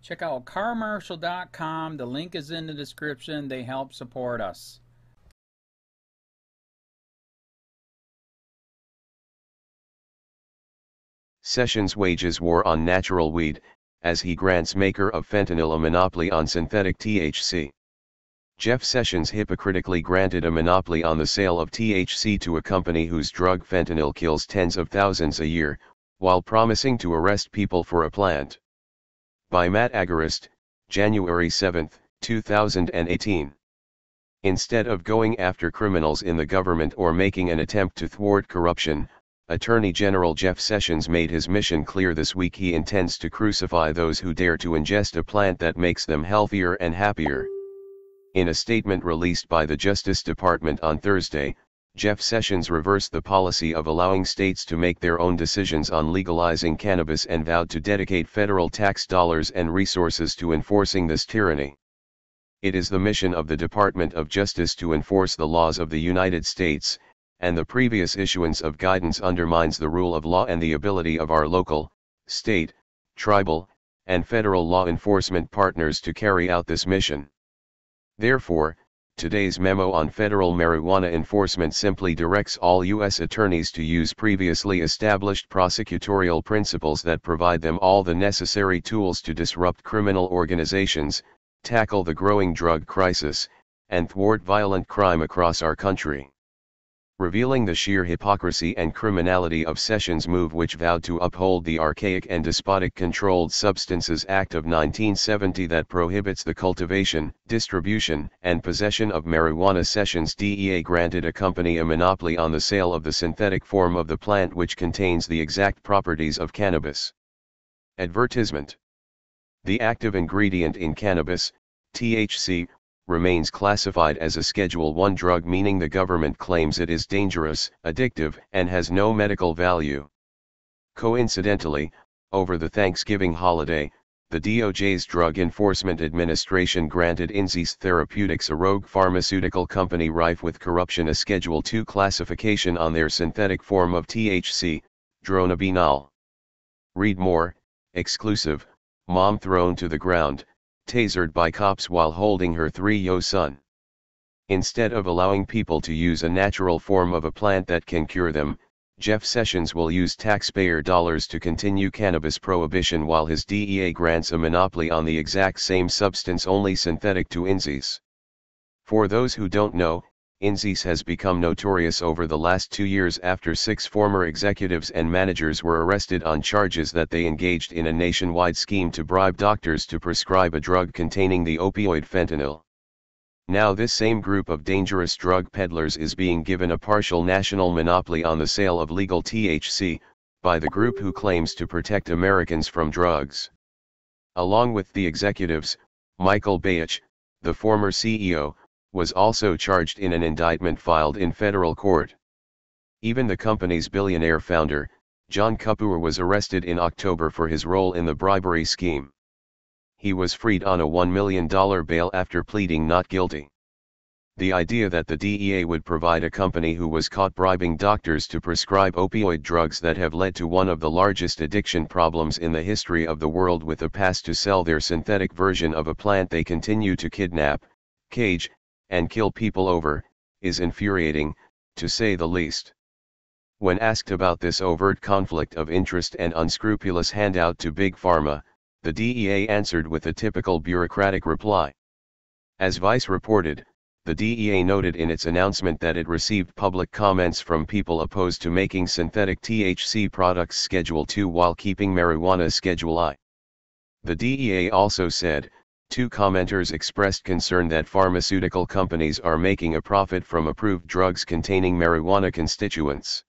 Check out carmarshal.com. The link is in the description. They help support us. Sessions wages war on natural weed, as he grants maker of fentanyl a monopoly on synthetic THC. Jeff Sessions hypocritically granted a monopoly on the sale of THC to a company whose drug fentanyl kills tens of thousands a year, while promising to arrest people for a plant. By Matt Agarist, January 7, 2018. Instead of going after criminals in the government or making an attempt to thwart corruption, Attorney General Jeff Sessions made his mission clear this week. He intends to crucify those who dare to ingest a plant that makes them healthier and happier. In a statement released by the Justice Department on Thursday, Jeff Sessions reversed the policy of allowing states to make their own decisions on legalizing cannabis and vowed to dedicate federal tax dollars and resources to enforcing this tyranny. It is the mission of the Department of Justice to enforce the laws of the United States, and the previous issuance of guidance undermines the rule of law and the ability of our local, state, tribal, and federal law enforcement partners to carry out this mission. Therefore, today's memo on federal marijuana enforcement simply directs all U.S. attorneys to use previously established prosecutorial principles that provide them all the necessary tools to disrupt criminal organizations, tackle the growing drug crisis, and thwart violent crime across our country. Revealing the sheer hypocrisy and criminality of Sessions' move, which vowed to uphold the archaic and despotic Controlled Substances Act of 1970 that prohibits the cultivation, distribution, and possession of marijuana. Sessions' DEA granted a company a monopoly on the sale of the synthetic form of the plant which contains the exact properties of cannabis. Advertisement. The active ingredient in cannabis, THC, remains classified as a Schedule I drug, meaning the government claims it is dangerous, addictive, and has no medical value. Coincidentally, over the Thanksgiving holiday, the DOJ's Drug Enforcement Administration granted Inzies Therapeutics, a rogue pharmaceutical company rife with corruption, a Schedule II classification on their synthetic form of THC, dronabinol. Read more. Exclusive. Mom thrown to the ground, tasered by cops while holding her 3-year-old son. Instead of allowing people to use a natural form of a plant that can cure them, Jeff Sessions will use taxpayer dollars to continue cannabis prohibition while his DEA grants a monopoly on the exact same substance, only synthetic, to Inzies. For those who don't know, Inzies has become notorious over the last 2 years after 6 former executives and managers were arrested on charges that they engaged in a nationwide scheme to bribe doctors to prescribe a drug containing the opioid fentanyl. Now this same group of dangerous drug peddlers is being given a partial national monopoly on the sale of legal THC, by the group who claims to protect Americans from drugs. Along with the executives, Michael Bayach, the former CEO, was also charged in an indictment filed in federal court. Even the company's billionaire founder, John COPWATCH, was arrested in October for his role in the bribery scheme. He was freed on a $1 million bail after pleading not guilty. The idea that the DEA would provide a company who was caught bribing doctors to prescribe opioid drugs that have led to one of the largest addiction problems in the history of the world with a pass to sell their synthetic version of a plant they continue to kidnap, cage, and kill people over, is infuriating, to say the least. When asked about this overt conflict of interest and unscrupulous handout to Big Pharma, the DEA answered with a typical bureaucratic reply. As Vice reported, the DEA noted in its announcement that it received public comments from people opposed to making synthetic THC products Schedule II while keeping marijuana Schedule I. The DEA also said, 2 commenters expressed concern that pharmaceutical companies are making a profit from approved drugs containing marijuana constituents.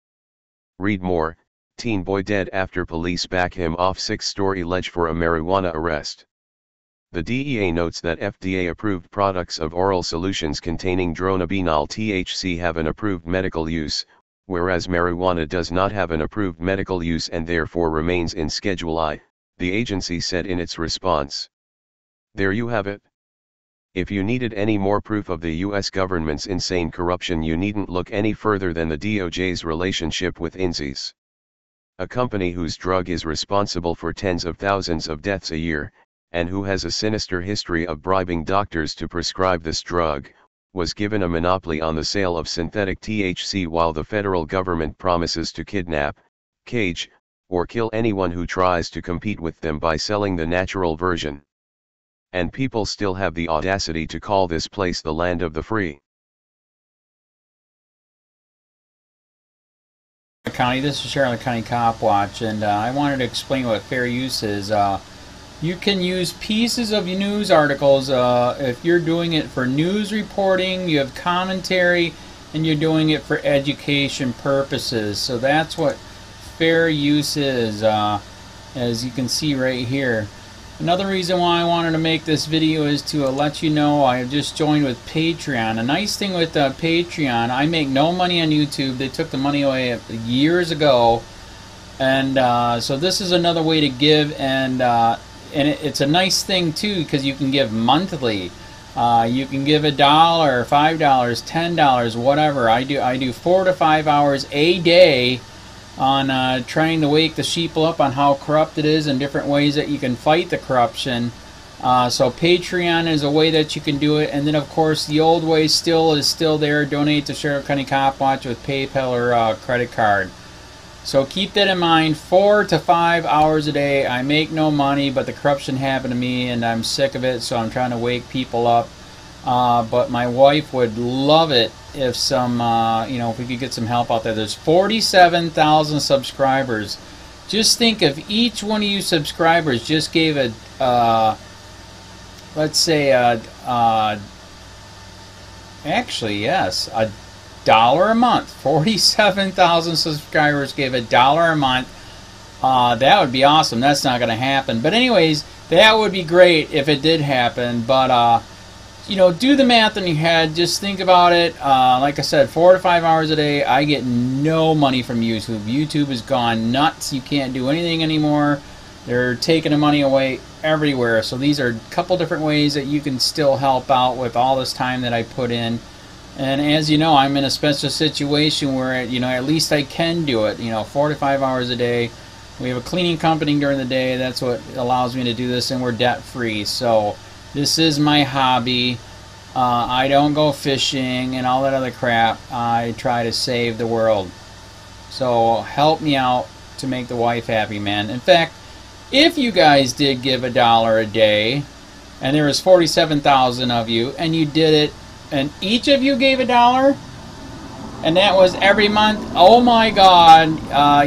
Read more. Teen boy dead after police back him off 6-story ledge for a marijuana arrest. The DEA notes that FDA-approved products of oral solutions containing dronabinol THC have an approved medical use, whereas marijuana does not have an approved medical use and therefore remains in Schedule I, the agency said in its response. There you have it. If you needed any more proof of the US government's insane corruption, you needn't look any further than the DOJ's relationship with Inzies. A company whose drug is responsible for tens of thousands of deaths a year, and who has a sinister history of bribing doctors to prescribe this drug, was given a monopoly on the sale of synthetic THC while the federal government promises to kidnap, cage, or kill anyone who tries to compete with them by selling the natural version. And people still have the audacity to call this place the land of the free. County, this is Charlotte County COPWATCH, and I wanted to explain what fair use is. You can use pieces of news articles if you're doing it for news reporting, you have commentary, and you're doing it for education purposes. So that's what fair use is, as you can see right here. Another reason why I wanted to make this video is to let you know I have just joined with Patreon. A nice thing with Patreon, I make no money on YouTube. They took the money away years ago, and so this is another way to give, and it's a nice thing too because you can give monthly. You can give $1, $5, $10, whatever. I do 4 to 5 hours a day on trying to wake the sheeple up on how corrupt it is and different ways that you can fight the corruption. So Patreon is a way that you can do it, and then of course the old way is still there. Donate to Charlotte County COPWATCH with PayPal or credit card. So keep that in mind. 4 to 5 hours a day. I make no money, but the corruption happened to me and I'm sick of it, so I'm trying to wake people up. But my wife would love it if some, if we could get some help out there. There's 47,000 subscribers. Just think if each one of you subscribers just gave a, let's say, actually, yes, $1 a month. 47,000 subscribers gave $1 a month. That would be awesome. That's not going to happen. But anyways, that would be great if it did happen. But do the math in your head. Just think about it. Like I said, 4 to 5 hours a day. I get no money from YouTube. YouTube has gone nuts. You can't do anything anymore. They're taking the money away everywhere. So these are a couple different ways that you can still help out with all this time that I put in. And as you know, I'm in a special situation where, at least I can do it. 4 to 5 hours a day. We have a cleaning company during the day. That's what allows me to do this, and we're debt free. So this is my hobby. I don't go fishing and all that other crap. I try to save the world. So help me out to make the wife happy, man. In fact, if you guys did give $1 a day, and there was 47,000 of you, and you did it, and each of you gave $1, and that was every month, oh my God,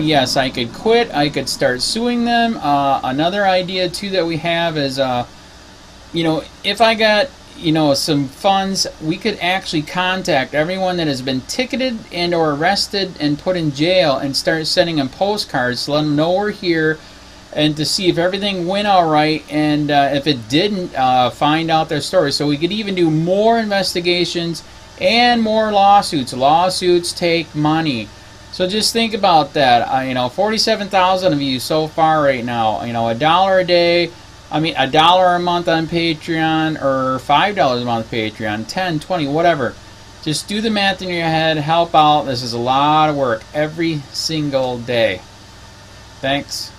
yes, I could quit. I could start suing them. Another idea too that we have is, if I got, some funds, we could actually contact everyone that has been ticketed and or arrested and put in jail and start sending them postcards to let them know we're here, and to see if everything went all right, and if it didn't, find out their story. So we could even do more investigations and more lawsuits. Lawsuits take money. So just think about that. 47,000 of you so far right now. $1 a day. $1 a month on Patreon, or $5 a month Patreon, 10, 20, whatever. Just do the math in your head. Help out. This is a lot of work every single day. Thanks.